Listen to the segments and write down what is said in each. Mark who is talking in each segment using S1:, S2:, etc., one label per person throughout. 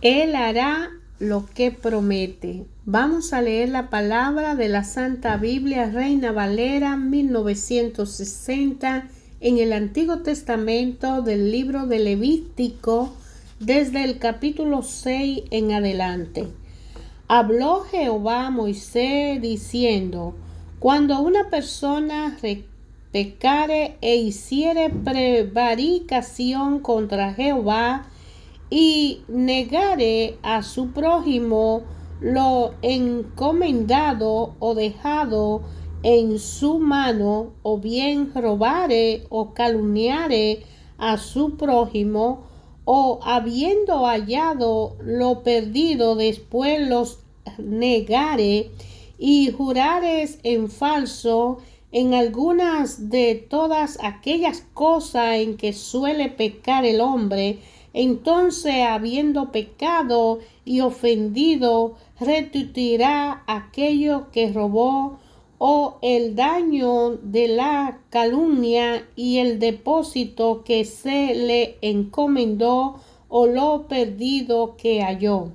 S1: Él hará lo que promete. Vamos a leer la palabra de la Santa Biblia Reina Valera 1960 en el Antiguo Testamento del libro de Levítico desde el capítulo 6 en adelante. Habló Jehová a Moisés diciendo: cuando una persona pecare e hiciere prevaricación contra Jehová y negare a su prójimo lo encomendado o dejado en su mano, o bien robare o calumniare a su prójimo, o habiendo hallado lo perdido después los negare y jurares en falso en algunas de todas aquellas cosas en que suele pecar el hombre, entonces, habiendo pecado y ofendido, restituirá aquello que robó, o el daño de la calumnia y el depósito que se le encomendó, o lo perdido que halló,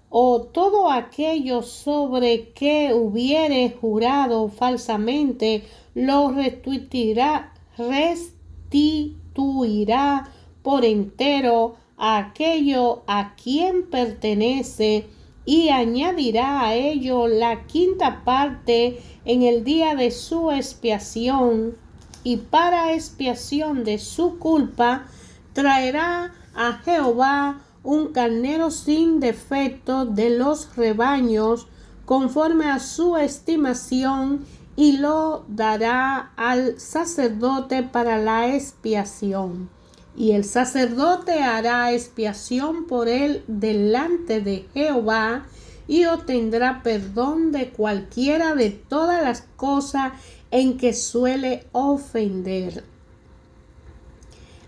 S1: o todo aquello sobre que hubiere jurado falsamente, lo restituirá por entero a aquello a quien pertenece, y añadirá a ello la quinta parte en el día de su expiación, y para expiación de su culpa traerá a Jehová un carnero sin defecto de los rebaños, conforme a su estimación, y lo dará al sacerdote para la expiación. Y el sacerdote hará expiación por él delante de Jehová, y obtendrá perdón de cualquiera de todas las cosas en que suele ofender.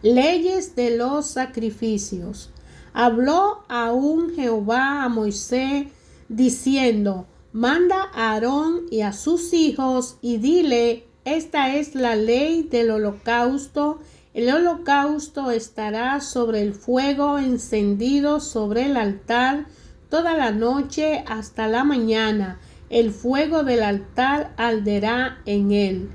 S1: Leyes de los sacrificios. Habló aún Jehová a Moisés diciendo: manda a Aarón y a sus hijos y dile: esta es la ley del holocausto. El holocausto estará sobre el fuego encendido sobre el altar toda la noche hasta la mañana. El fuego del altar arderá en él.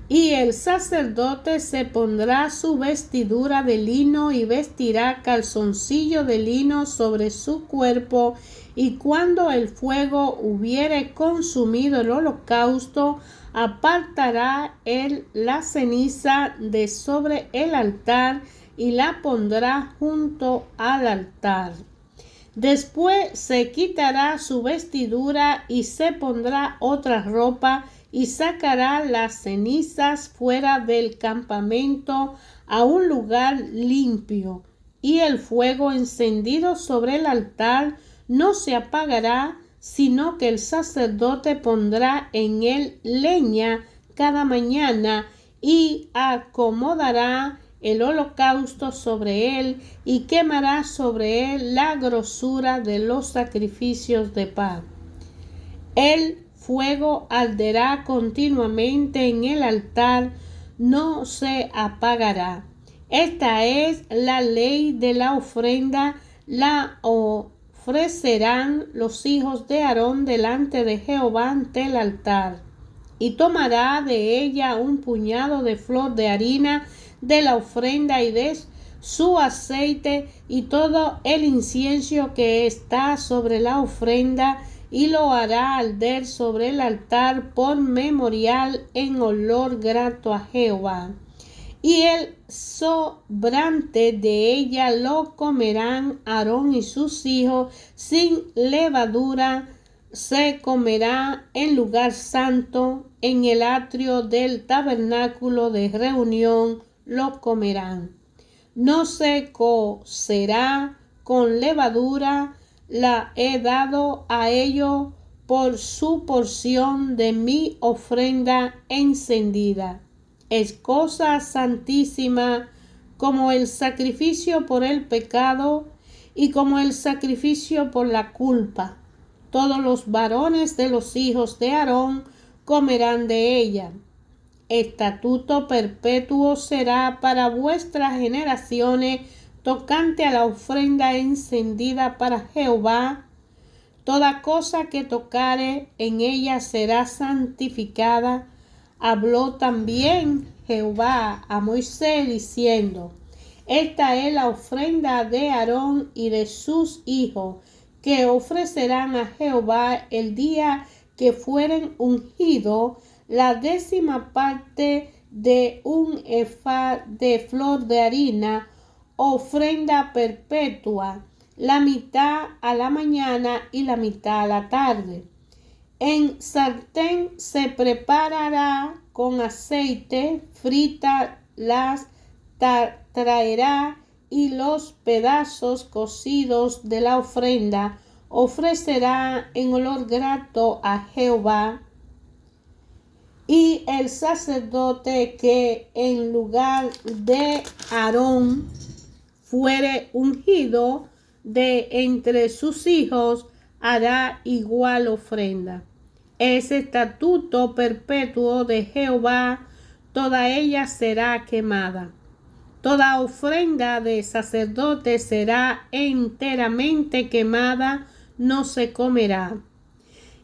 S1: Y el sacerdote se pondrá su vestidura de lino y vestirá calzoncillo de lino sobre su cuerpo, y cuando el fuego hubiere consumido el holocausto, apartará él la ceniza de sobre el altar y la pondrá junto al altar. Después se quitará su vestidura y se pondrá otra ropa, y sacará las cenizas fuera del campamento a un lugar limpio, y el fuego encendido sobre el altar no se apagará, sino que el sacerdote pondrá en él leña cada mañana y acomodará el holocausto sobre él y quemará sobre él la grosura de los sacrificios de paz. El fuego arderá continuamente en el altar, no se apagará. Esta es la ley de la ofrenda. La ofrecerán los hijos de Aarón delante de Jehová ante el altar, y tomará de ella un puñado de flor de harina de la ofrenda y de su aceite y todo el incienso que está sobre la ofrenda, y lo hará arder sobre el altar por memorial en olor grato a Jehová. Y el sobrante de ella lo comerán Aarón y sus hijos sin levadura. Se comerá en lugar santo, en el atrio del tabernáculo de reunión lo comerán. No se cocerá con levadura, la he dado a ellos por su porción de mi ofrenda encendida. Es cosa santísima, como el sacrificio por el pecado y como el sacrificio por la culpa. Todos los varones de los hijos de Aarón comerán de ella. Estatuto perpetuo será para vuestras generaciones, tocante a la ofrenda encendida para Jehová, toda cosa que tocare en ella será santificada. Habló también Jehová a Moisés diciendo: esta es la ofrenda de Aarón y de sus hijos, que ofrecerán a Jehová el día que fueren ungidos, la 10ª parte de un efá de flor de harina, ofrenda perpetua, la mitad a la mañana y la mitad a la tarde. En sartén se preparará con aceite, frita las traerá y los pedazos cocidos de la ofrenda ofrecerá en olor grato a Jehová. Y el sacerdote que en lugar de Aarón fuere ungido de entre sus hijos hará igual ofrenda. Es estatuto perpetuo de Jehová, toda ella será quemada. Toda ofrenda de sacerdote será enteramente quemada, no se comerá.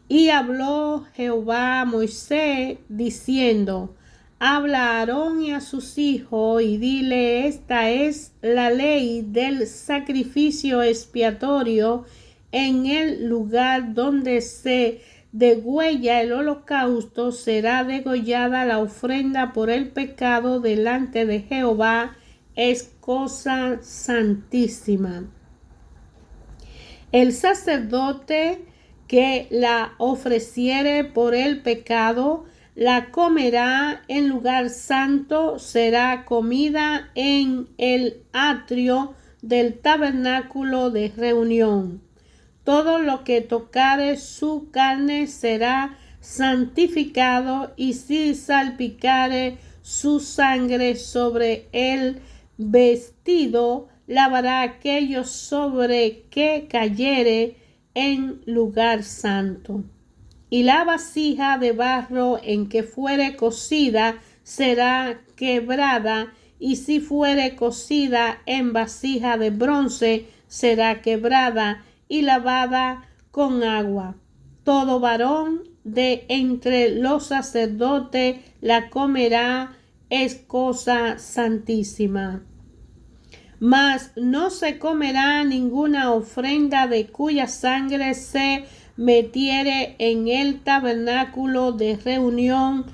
S1: Y habló Jehová a Moisés diciendo: habla a Aarón y a sus hijos y dile: esta es la ley del sacrificio expiatorio en el lugar donde se degüella el holocausto, será degollada la ofrenda por el pecado delante de Jehová, es cosa santísima. El sacerdote que la ofreciere por el pecado, la comerá en lugar santo, será comida en el atrio del tabernáculo de reunión. Todo lo que tocare su carne será santificado, y si salpicare su sangre sobre el vestido, lavará aquello sobre que cayere en lugar santo. Y la vasija de barro en que fuere cocida será quebrada, y si fuere cocida en vasija de bronce será quebrada y lavada con agua. Todo varón de entre los sacerdotes la comerá, es cosa santísima. Mas no se comerá ninguna ofrenda de cuya sangre se metiere en el tabernáculo de reunión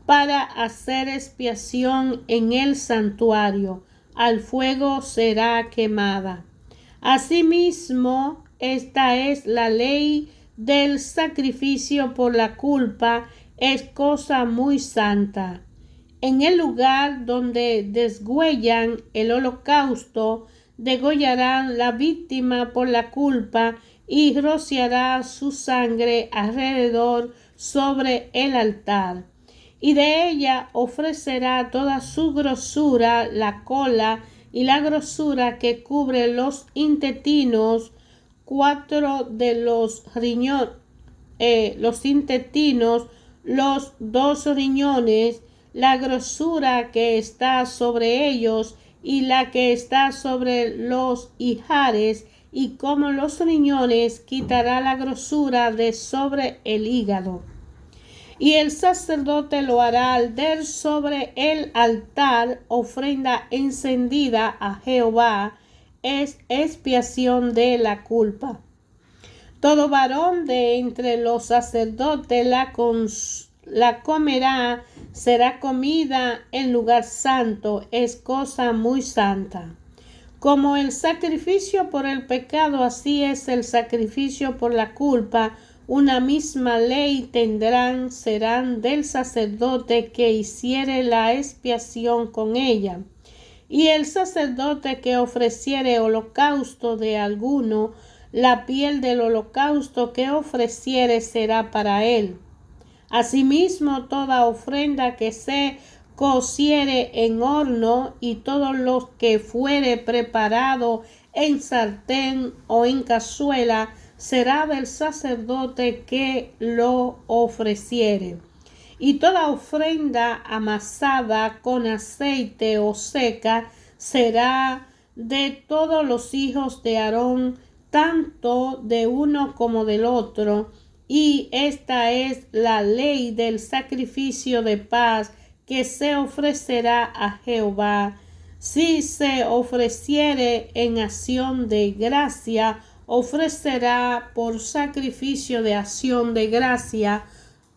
S1: para hacer expiación en el santuario. Al fuego será quemada. Asimismo, esta es la ley del sacrificio por la culpa, es cosa muy santa. En el lugar donde desgüellan el holocausto, degollarán la víctima por la culpa y rociará su sangre alrededor sobre el altar. Y de ella ofrecerá toda su grosura, la cola y la grosura que cubre los intestinos, 4 de los riñones, los intestinos, los 2 riñones, la grosura que está sobre ellos y la que está sobre los ijares, y como los riñones quitará la grosura de sobre el hígado. Y el sacerdote lo hará arder sobre el altar, ofrenda encendida a Jehová, es expiación de la culpa. Todo varón de entre los sacerdotes la comerá, será comida en lugar santo, es cosa muy santa. Como el sacrificio por el pecado, así es el sacrificio por la culpa. Una misma ley tendrán, serán del sacerdote que hiciere la expiación con ella. Y el sacerdote que ofreciere holocausto de alguno, la piel del holocausto que ofreciere será para él. Asimismo, toda ofrenda que se cociere en horno, y todo lo que fuere preparado en sartén o en cazuela, será del sacerdote que lo ofreciere. Y toda ofrenda amasada con aceite o seca será de todos los hijos de Aarón, tanto de uno como del otro. Y esta es la ley del sacrificio de paz que se ofrecerá a Jehová. Si se ofreciere en acción de gracia, ofrecerá por sacrificio de acción de gracia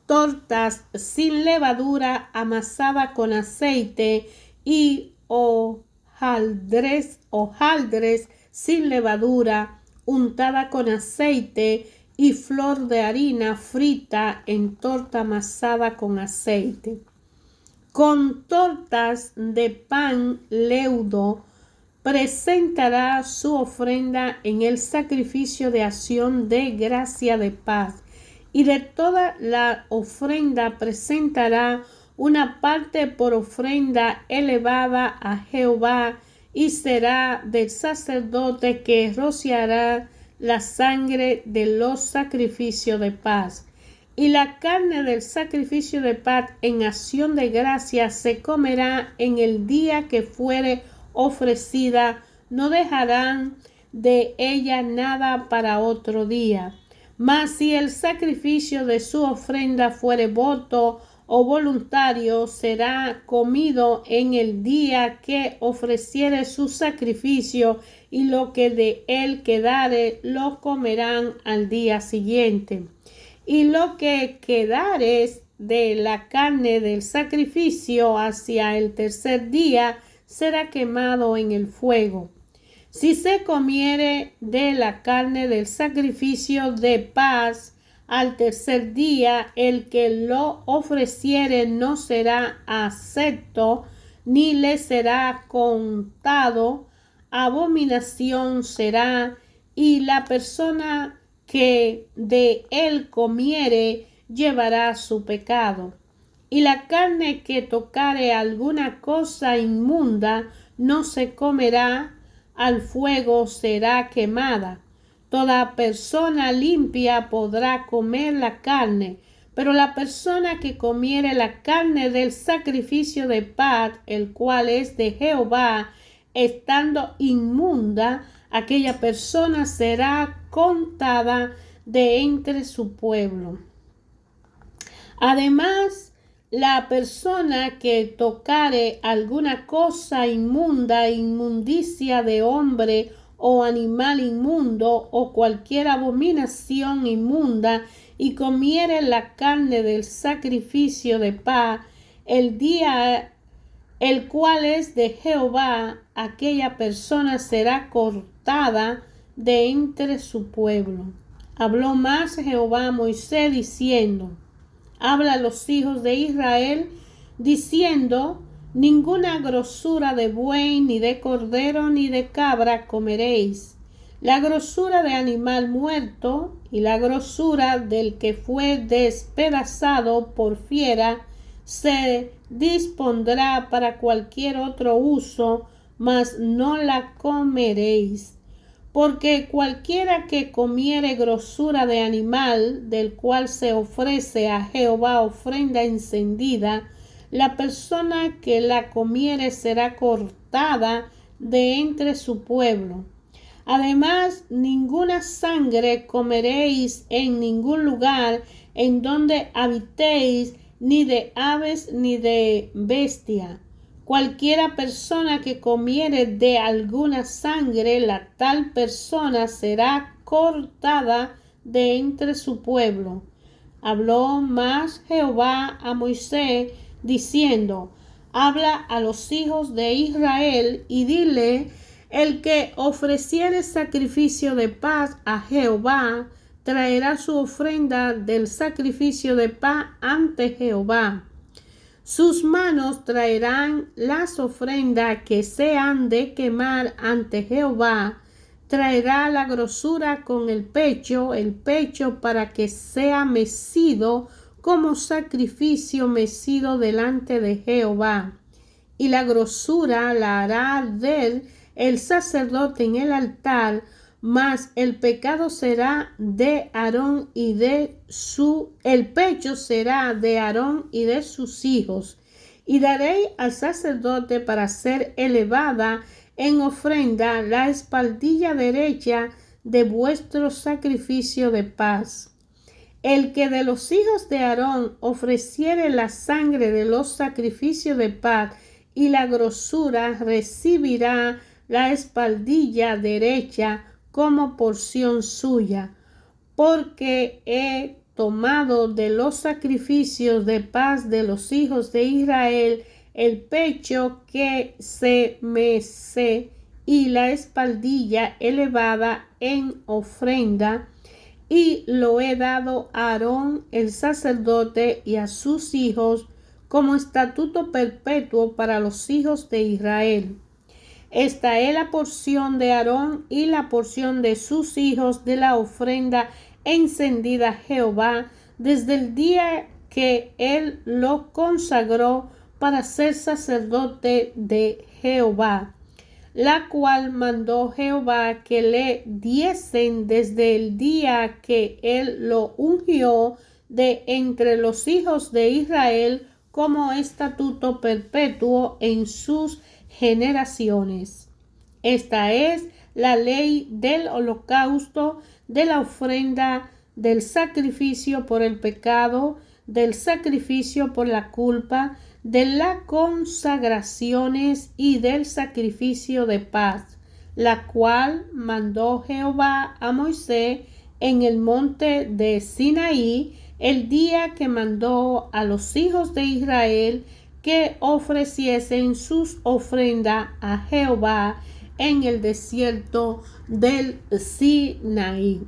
S1: tortas sin levadura amasada con aceite y hojaldres sin levadura untada con aceite y flor de harina frita en torta amasada con aceite. Con tortas de pan leudo presentará su ofrenda en el sacrificio de acción de gracia de paz, y de toda la ofrenda presentará una parte por ofrenda elevada a Jehová, y será del sacerdote que rociará la sangre de los sacrificios de paz. Y la carne del sacrificio de paz en acción de gracia se comerá en el día que fuere ofrecida, no dejarán de ella nada para otro día. Mas si el sacrificio de su ofrenda fuere voto o voluntario, será comido en el día que ofreciere su sacrificio, y lo que de él quedare lo comerán al día siguiente. Y lo que quedare de la carne del sacrificio hacia el tercer día será quemado en el fuego. Si se comiere de la carne del sacrificio de paz al tercer día, el que lo ofreciere no será acepto, ni le será contado, abominación será, y la persona que de él comiere llevará su pecado. Y la carne que tocare alguna cosa inmunda no se comerá, al fuego será quemada. Toda persona limpia podrá comer la carne, pero la persona que comiere la carne del sacrificio de paz, el cual es de Jehová, estando inmunda, aquella persona será contada de entre su pueblo. Además, la persona que tocare alguna cosa inmunda, inmundicia de hombre o animal inmundo, o cualquier abominación inmunda, y comiere la carne del sacrificio de paz, el día el cual es de Jehová, aquella persona será cortada de entre su pueblo. Habló más Jehová a Moisés diciendo: habla a los hijos de Israel diciendo: ninguna grosura de buey, ni de cordero, ni de cabra comeréis. La grosura de animal muerto y la grosura del que fue despedazado por fiera se dispondrá para cualquier otro uso, mas no la comeréis. Porque cualquiera que comiere grosura de animal, del cual se ofrece a Jehová ofrenda encendida, la persona que la comiere será cortada de entre su pueblo. Además, ninguna sangre comeréis en ningún lugar en donde habitéis, ni de aves ni de bestia. Cualquiera persona que comiere de alguna sangre, la tal persona será cortada de entre su pueblo. Habló más Jehová a Moisés diciendo: habla a los hijos de Israel y dile: el que ofreciere sacrificio de paz a Jehová, traerá su ofrenda del sacrificio de paz ante Jehová. Sus manos traerán las ofrendas que se han de quemar ante Jehová. Traerá la grosura con el pecho para que sea mecido como sacrificio mecido delante de Jehová. Y la grosura la hará arder el sacerdote en el altar, mas el pecado será de Aarón y el pecho será de Aarón y de sus hijos. Y daréis al sacerdote para ser elevada en ofrenda la espaldilla derecha de vuestro sacrificio de paz. El que de los hijos de Aarón ofreciere la sangre de los sacrificios de paz y la grosura, recibirá la espaldilla derecha como porción suya, porque he tomado de los sacrificios de paz de los hijos de Israel el pecho que se mece y la espaldilla elevada en ofrenda, y lo he dado a Aarón el sacerdote y a sus hijos como estatuto perpetuo para los hijos de Israel. Esta es la porción de Aarón y la porción de sus hijos de la ofrenda encendida a Jehová desde el día que él lo consagró para ser sacerdote de Jehová, la cual mandó Jehová que le diesen desde el día que él lo ungió de entre los hijos de Israel como estatuto perpetuo en sus generaciones. Esta es la ley del holocausto, de la ofrenda, del sacrificio por el pecado, del sacrificio por la culpa, de las consagraciones y del sacrificio de paz, la cual mandó Jehová a Moisés en el monte de Sinaí el día que mandó a los hijos de Israel que ofreciesen sus ofrendas a Jehová en el desierto del Sinaí.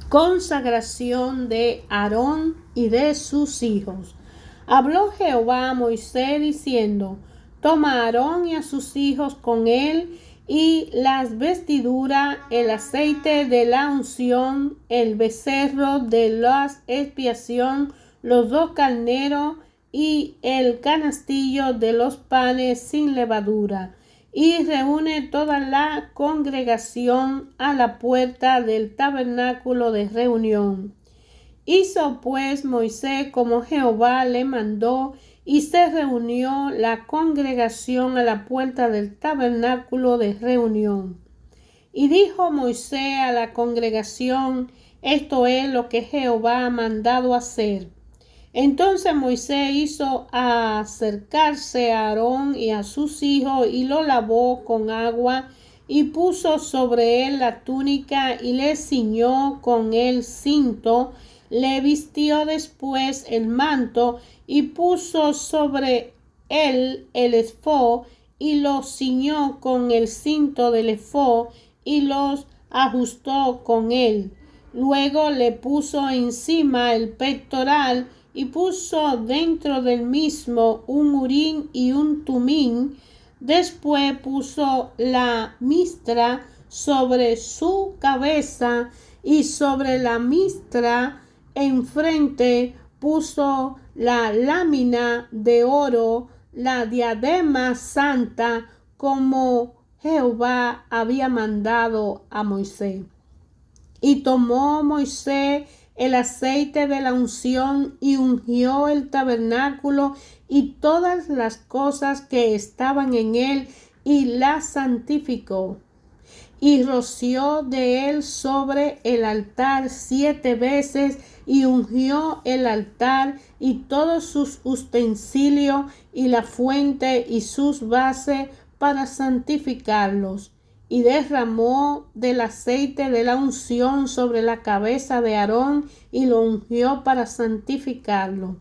S1: Consagración de Aarón y de sus hijos. Habló Jehová a Moisés diciendo: Toma a Aarón y a sus hijos con él, y las vestiduras, el aceite de la unción, el becerro de la expiación, los 2 carneros y el canastillo de los panes sin levadura, y reúne toda la congregación a la puerta del tabernáculo de reunión. Hizo pues Moisés como Jehová le mandó, y se reunió la congregación a la puerta del tabernáculo de reunión. Y dijo Moisés a la congregación: Esto es lo que Jehová ha mandado hacer. Entonces Moisés hizo acercarse a Aarón y a sus hijos, y lo lavó con agua, y puso sobre él la túnica, y le ciñó con el cinto. Le vistió después el manto, y puso sobre él el ephod, y lo ciñó con el cinto del ephod, y los ajustó con él. Luego le puso encima el pectoral, y puso dentro del mismo un urín y un tumín. Después puso la mistra sobre su cabeza, y sobre la mistra enfrente puso la lámina de oro, la diadema santa, como Jehová había mandado a Moisés. Y tomó Moisés el aceite de la unción, y ungió el tabernáculo y todas las cosas que estaban en él, y la santificó. Y roció de él sobre el altar 7 veces, y ungió el altar y todos sus utensilios, y la fuente y sus bases, para santificarlos. Y derramó del aceite de la unción sobre la cabeza de Aarón, y lo ungió para santificarlo.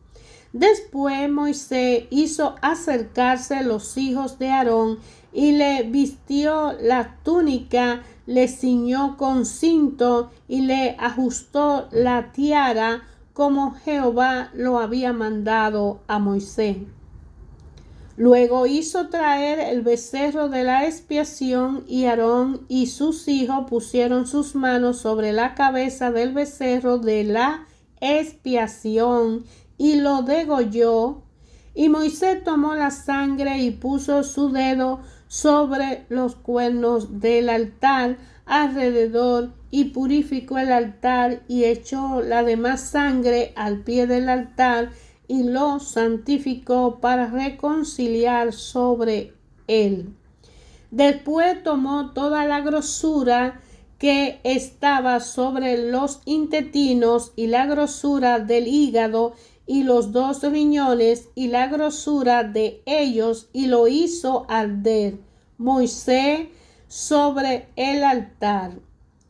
S1: Después Moisés hizo acercarse los hijos de Aarón, y le vistió la túnica, le ciñó con cinto, y le ajustó la tiara, como Jehová lo había mandado a Moisés. Luego hizo traer el becerro de la expiación, y Aarón y sus hijos pusieron sus manos sobre la cabeza del becerro de la expiación, y lo degolló. Y Moisés tomó la sangre y puso su dedo sobre los cuernos del altar alrededor, y purificó el altar, y echó la demás sangre al pie del altar, y lo santificó para reconciliar sobre él. Después tomó toda la grosura que estaba sobre los intestinos y la grosura del hígado y los 2 riñones y la grosura de ellos y lo hizo arder Moisés sobre el altar.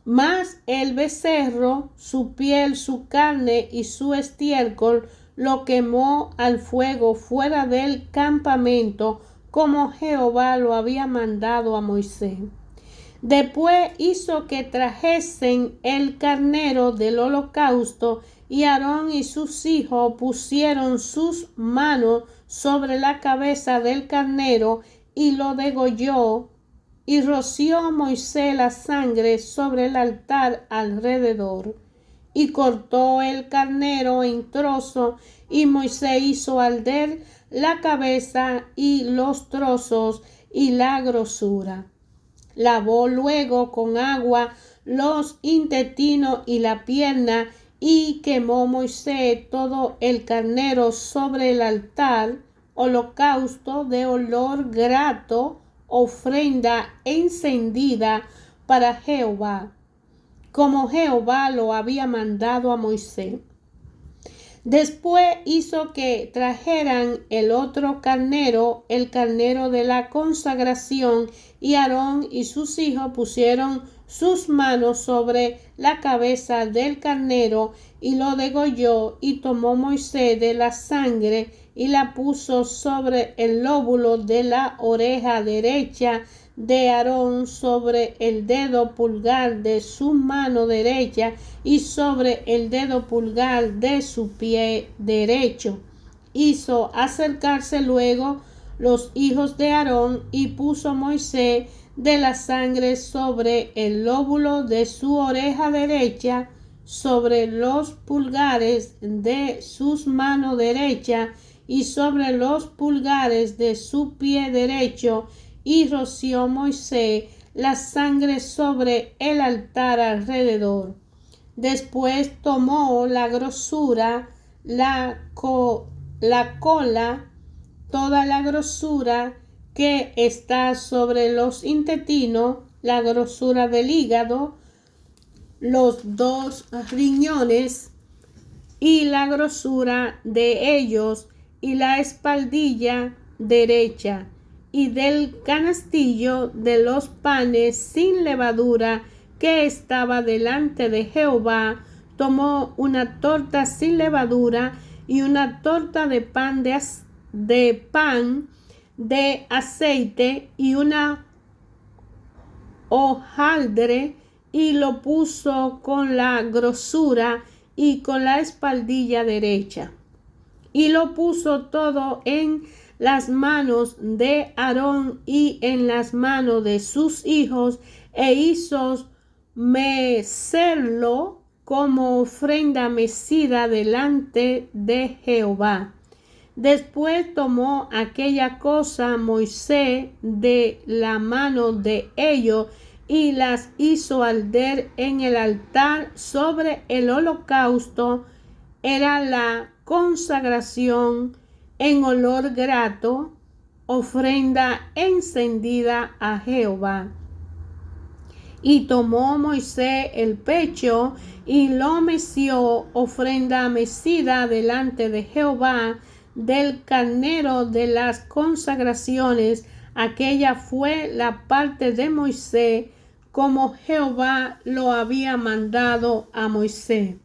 S1: Mas el becerro, su piel, su carne y su estiércol lo quemó al fuego fuera del campamento, como Jehová lo había mandado a Moisés. Después hizo que trajesen el carnero del holocausto, y Aarón y sus hijos pusieron sus manos sobre la cabeza del carnero y lo degolló, y roció Moisés la sangre sobre el altar alrededor. Y cortó el carnero en trozos, y Moisés hizo arder la cabeza y los trozos y la grosura. Lavó luego con agua los intestinos y la pierna, y quemó Moisés todo el carnero sobre el altar, holocausto de olor grato, ofrenda encendida para Jehová, como Jehová lo había mandado a Moisés. Después hizo que trajeran el otro carnero, el carnero de la consagración, y Aarón y sus hijos pusieron sus manos sobre la cabeza del carnero y lo degolló, y tomó Moisés de la sangre y la puso sobre el lóbulo de la oreja derecha de Aarón, sobre el dedo pulgar de su mano derecha y sobre el dedo pulgar de su pie derecho. Hizo acercarse luego los hijos de Aarón, y puso Moisés de la sangre sobre el lóbulo de su oreja derecha, sobre los pulgares de sus manos derecha y sobre los pulgares de su pie derecho, y roció Moisés la sangre sobre el altar alrededor. Después tomó la grosura, la cola, toda la grosura que está sobre los intestinos, la grosura del hígado, los 2 riñones y la grosura de ellos, y la espaldilla derecha, y del canastillo de los panes sin levadura que estaba delante de Jehová, tomó una torta sin levadura y una torta de pan de aceite y una hojaldre, y lo puso con la grosura y con la espaldilla derecha, y lo puso todo en las manos de Aarón y en las manos de sus hijos, e hizo mecerlo como ofrenda mecida delante de Jehová. Después tomó aquella cosa Moisés de la mano de ellos y las hizo arder en el altar sobre el holocausto. Era la consagración en olor grato, ofrenda encendida a Jehová. Y tomó Moisés el pecho y lo meció, ofrenda mecida delante de Jehová, del carnero de las consagraciones. Aquella fue la parte de Moisés, como Jehová lo había mandado a Moisés.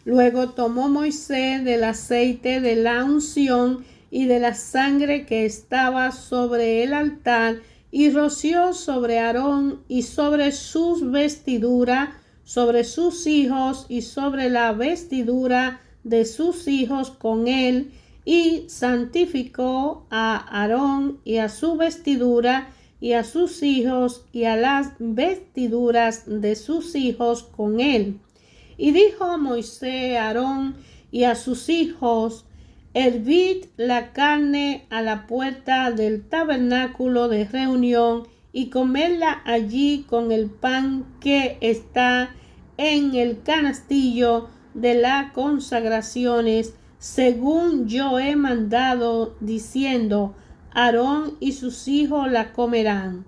S1: Luego tomó Moisés del aceite de la unción y de la sangre que estaba sobre el altar, y roció sobre Aarón y sobre sus vestiduras, sobre sus hijos y sobre la vestidura de sus hijos con él, y santificó a Aarón y a su vestidura y a sus hijos y a las vestiduras de sus hijos con él. Y dijo Moisés a Aarón y a sus hijos: hervid la carne a la puerta del tabernáculo de reunión y comerla allí con el pan que está en el canastillo de las consagraciones, según yo he mandado, diciendo: Aarón y sus hijos la comerán.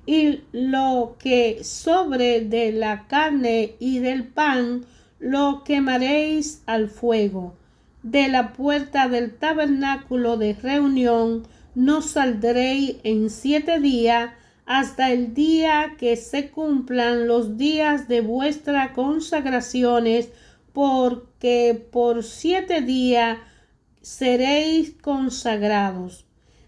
S1: y lo que sobre de la carne y del pan lo quemaréis al fuego. De la puerta del tabernáculo de reunión no saldréis en 7 días, hasta el día que se cumplan los días de vuestras consagraciones, porque por 7 días seréis consagrados.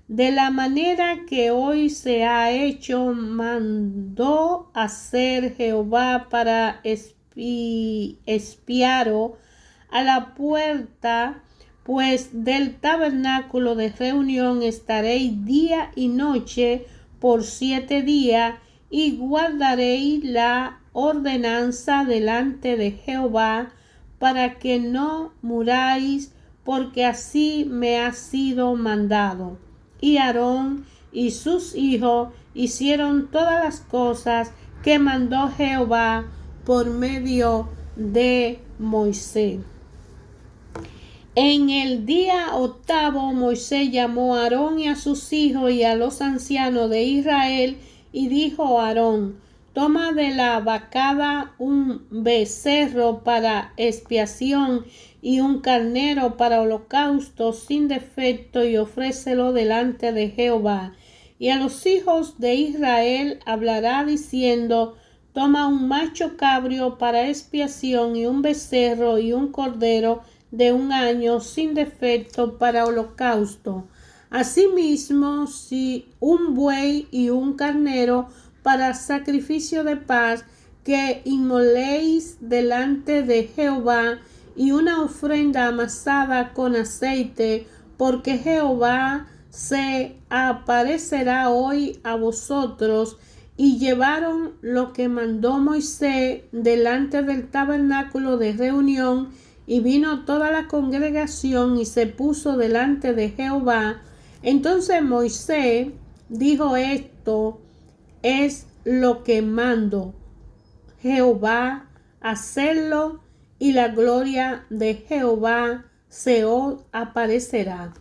S1: De la manera que hoy se ha hecho, mandó hacer Jehová para espiaros a la puerta, pues del tabernáculo de reunión estaréis día y noche por 7 días, y guardaréis la ordenanza delante de Jehová, para que no muráis, porque así me ha sido mandado. Y Aarón y sus hijos hicieron todas las cosas que mandó Jehová por medio de Moisés. En el día 8 Moisés llamó a Aarón y a sus hijos y a los ancianos de Israel, y dijo a Aarón: toma de la vacada un becerro para expiación y un carnero para holocausto sin defecto, y ofrécelo delante de Jehová. Y a los hijos de Israel hablará diciendo: toma un macho cabrio para expiación, y un becerro y un cordero de 1 año sin defecto para holocausto. Asimismo, si un buey y un carnero para sacrificio de paz, que inmoléis delante de Jehová, y una ofrenda amasada con aceite, porque Jehová se aparecerá hoy a vosotros. Y llevaron lo que mandó Moisés delante del tabernáculo de reunión, y vino toda la congregación y se puso delante de Jehová. Entonces Moisés dijo: esto es lo que mando Jehová, hacerlo, y la gloria de Jehová se os aparecerá.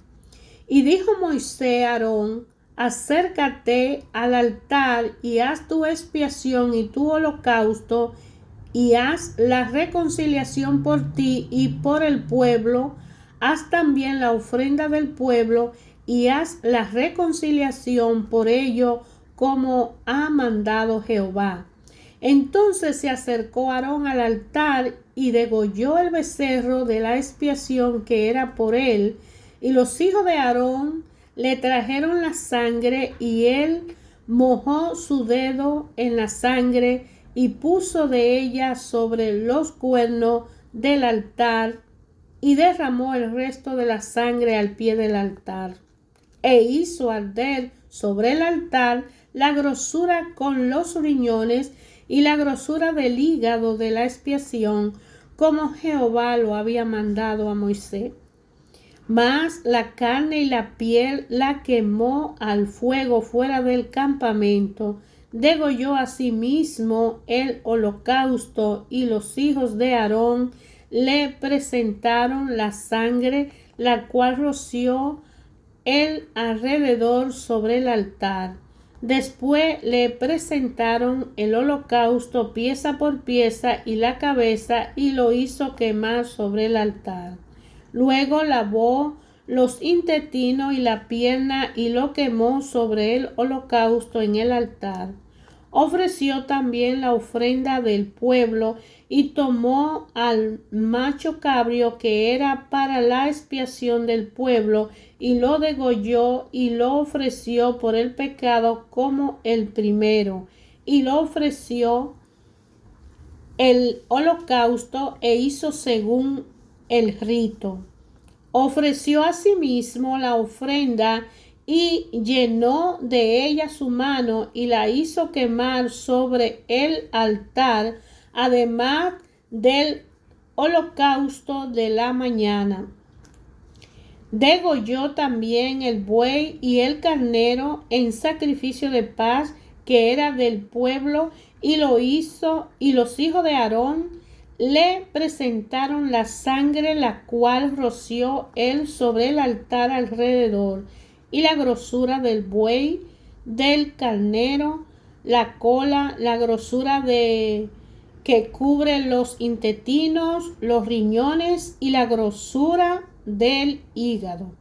S1: Y dijo Moisés a Aarón: acércate al altar y haz tu expiación y tu holocausto, y haz la reconciliación por ti y por el pueblo. Haz también la ofrenda del pueblo, y haz la reconciliación por ello, como ha mandado Jehová. Entonces se acercó Aarón al altar y degolló el becerro de la expiación que era por él, y los hijos de Aarón le trajeron la sangre, y él mojó su dedo en la sangre y puso de ella sobre los cuernos del altar, y derramó el resto de la sangre al pie del altar, e hizo arder sobre el altar la grosura con los riñones y la grosura del hígado de la expiación, como Jehová lo había mandado a Moisés. Mas la carne y la piel la quemó al fuego fuera del campamento. Degolló asimismo el holocausto, y los hijos de Aarón le presentaron la sangre, la cual roció el alrededor sobre el altar. Después le presentaron el holocausto pieza por pieza, y la cabeza, y lo hizo quemar sobre el altar. Luego lavó los intestinos y la pierna, y lo quemó sobre el holocausto en el altar. Ofreció también la ofrenda del pueblo, y tomó al macho cabrio que era para la expiación del pueblo, y lo degolló, y lo ofreció por el pecado como el primero, y lo ofreció el holocausto, e hizo según el rito. Ofreció asimismo la ofrenda, y llenó de ella su mano, y la hizo quemar sobre el altar, además del holocausto de la mañana. Degolló también el buey y el carnero en sacrificio de paz, que era del pueblo, y lo hizo, y los hijos de Aarón le presentaron la sangre, la cual roció él sobre el altar alrededor, y la grosura del buey, del carnero, la cola, la grosura de que cubre los intestinos, los riñones y la grosura del hígado.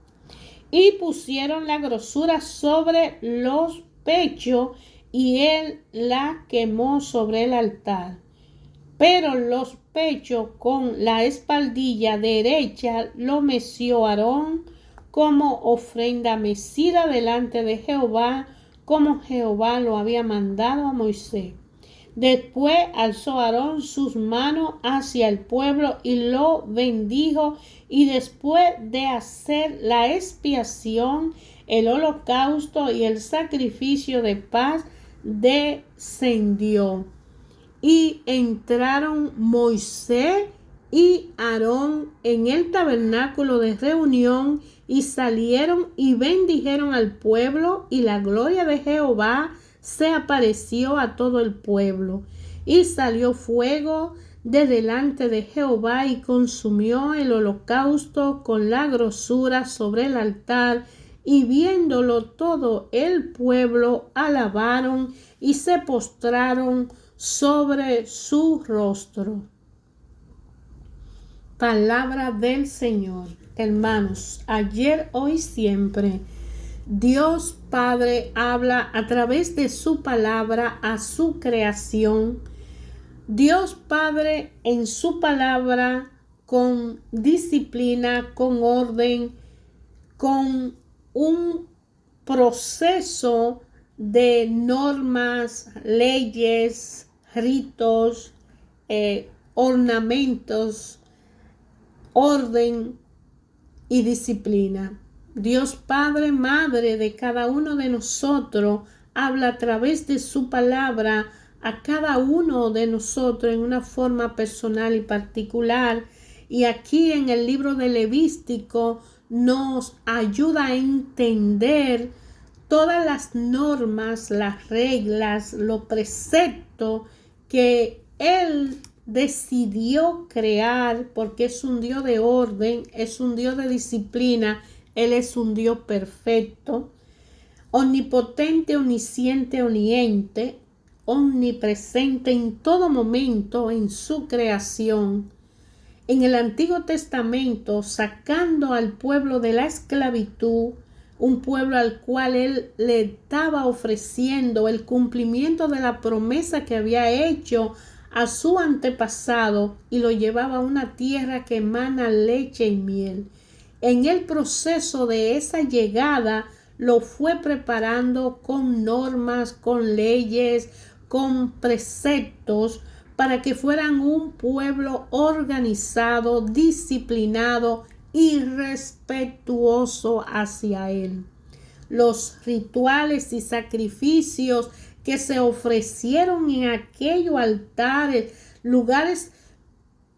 S1: Y pusieron la grosura sobre los pechos y él la quemó sobre el altar. Pero los pechos con la espaldilla derecha lo meció Aarón como ofrenda mecida delante de Jehová, como Jehová lo había mandado a Moisés. Después alzó Aarón sus manos hacia el pueblo y lo bendijo, y después de hacer la expiación, el holocausto y el sacrificio de paz, descendió. Y entraron Moisés y Aarón en el tabernáculo de reunión y salieron y bendijeron al pueblo, y la gloria de Jehová se apareció a todo el pueblo. Y salió fuego de delante de Jehová y consumió el holocausto con la grosura sobre el altar, y viéndolo todo el pueblo alabaron y se postraron sobre su rostro. Palabra del Señor. Hermanos, ayer, hoy, siempre, Dios Padre habla a través de su palabra a su creación. Dios Padre en su palabra, con disciplina, con orden, con un proceso de normas, leyes, ritos, ornamentos, orden y disciplina. Dios Padre, Madre de cada uno de nosotros, habla a través de su palabra a cada uno de nosotros en una forma personal y particular. Y aquí en el libro de Levítico nos ayuda a entender todas las normas, las reglas, los preceptos que Él decidió crear, porque es un Dios de orden, es un Dios de disciplina. Él es un Dios perfecto, omnipotente, omnisciente, omniente, omnipresente en todo momento en su creación. En el Antiguo Testamento, sacando al pueblo de la esclavitud, un pueblo al cual él le estaba ofreciendo el cumplimiento de la promesa que había hecho a su antepasado, y lo llevaba a una tierra que emana leche y miel. En el proceso de esa llegada lo fue preparando con normas, con leyes, con preceptos, para que fueran un pueblo organizado, disciplinado y respetuoso hacia Él. Los rituales y sacrificios que se ofrecieron en aquellos altares, lugares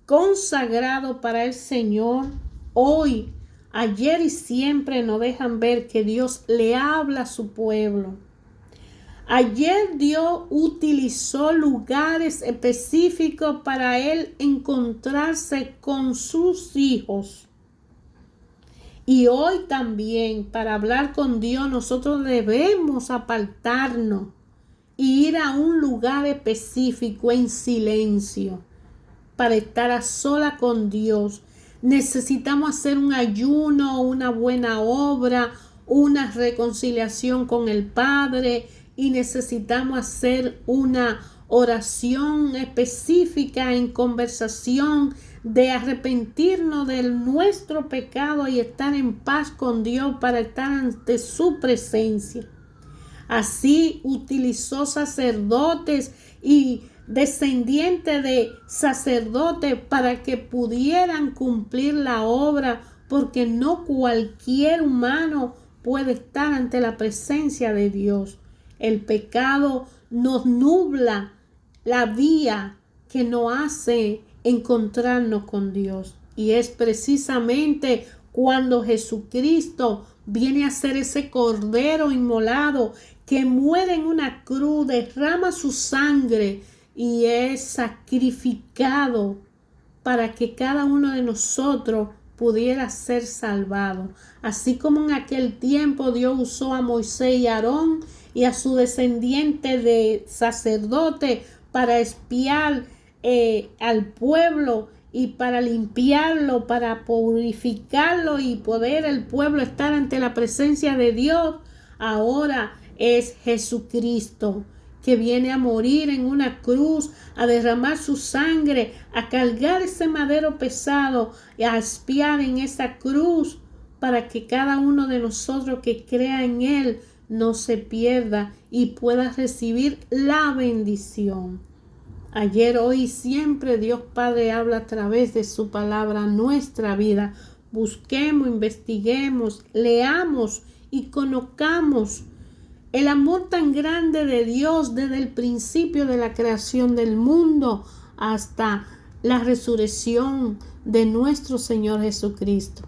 S1: consagrados para el Señor, hoy, ayer y siempre nos dejan ver que Dios le habla a su pueblo. Ayer Dios utilizó lugares específicos para Él encontrarse con sus hijos. Y hoy también, para hablar con Dios, nosotros debemos apartarnos y ir a un lugar específico en silencio para estar a sola con Dios. Necesitamos hacer un ayuno, una buena obra, una reconciliación con el Padre, y necesitamos hacer una oración específica en conversación de arrepentirnos de nuestro pecado y estar en paz con Dios para estar ante su presencia. Así utilizó sacerdotes y descendientes de sacerdotes para que pudieran cumplir la obra, porque no cualquier humano puede estar ante la presencia de Dios. El pecado nos nubla la vía que nos hace encontrarnos con Dios. Y es precisamente cuando Jesucristo viene a ser ese cordero inmolado que muere en una cruz, derrama su sangre y es sacrificado para que cada uno de nosotros pudiera ser salvado. Así como en aquel tiempo Dios usó a Moisés y Aarón, y a su descendiente de sacerdote para espiar al pueblo y para limpiarlo, para purificarlo y poder el pueblo estar ante la presencia de Dios. Ahora es Jesucristo, que viene a morir en una cruz, a derramar su sangre, a cargar ese madero pesado y a expiar en esa cruz para que cada uno de nosotros que crea en Él no se pierda y pueda recibir la bendición. Ayer, hoy y siempre Dios Padre habla a través de su palabra a nuestra vida. Busquemos, investiguemos, leamos y conozcamos el amor tan grande de Dios desde el principio de la creación del mundo hasta la resurrección de nuestro Señor Jesucristo.